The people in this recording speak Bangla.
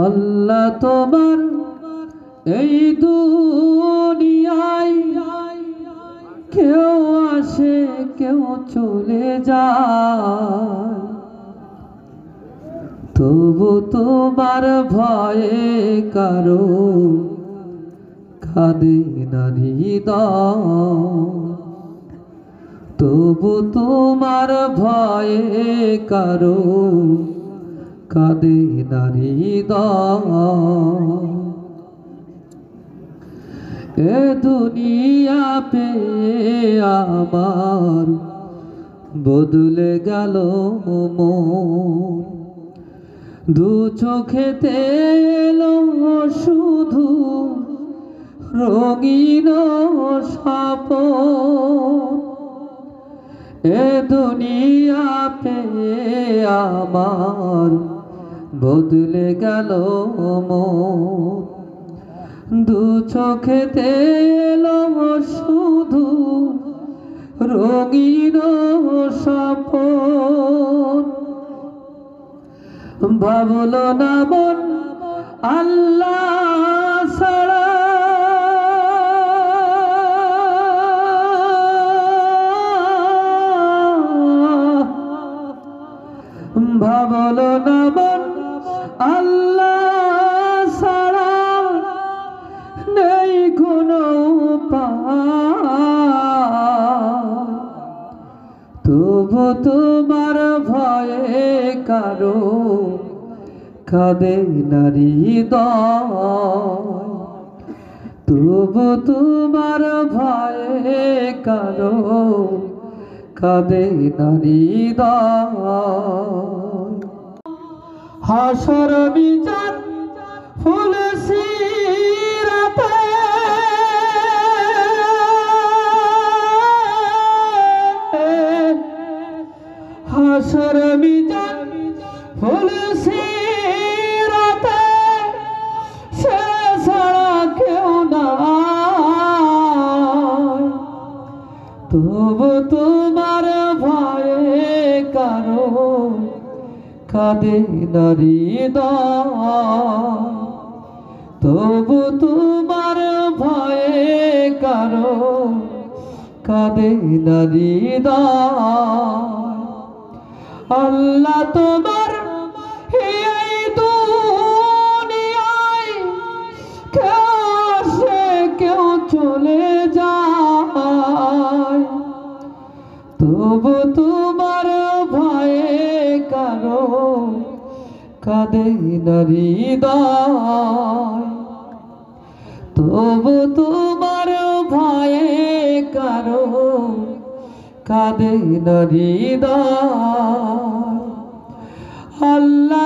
আল্লাহ তোমার এই দুনিয়ায় কেউ আসে কেউ চলে যায়, তবু তোমার ভয়ে কারো কাঁদে না হৃদয়। তবু তোমার ভয়ে কারো কাঁদে না হৃদয়। এ দুনিয়া পে আমার বদলে গেল মন, দু চোখেতে এলো শুধু রঙিন স্বপ্ন। এ দুনিয়া পে আমার বদলে গেল মন, দু চোখেতে এলো শুধু রঙিন স্বপ্ন। ভাবলো না মন আল্লাহ ছাড়া, ভাবলো না মন আল্লাহ ছাড়া নেই কোনো উপায়। তবু তোমার ভয়ে কারো কাঁদে না হৃদয়। তবু তোমার ভয়ে কারো কাঁদে না হৃদয়। হাসর মিজান ফুল সিরাতে, হাসর মিজান ফুল সিরাতে, সে ছাড়া কেউ নাই। তবু তোমার ভয়ে কারো কাঁদে না হৃদয়। তবু তোমার ভয়ে কারো কাঁদে না হৃদয়। আল্লাহ তোমার এই দুনিয়ায় কেউ আসে কেউ চলে যায়, তবু তোমার ভয়ে কারো কাঁদে না হৃদয়। তবু তোমার ভয়ে কারো কাঁদে না হৃদয়। আল্লাহ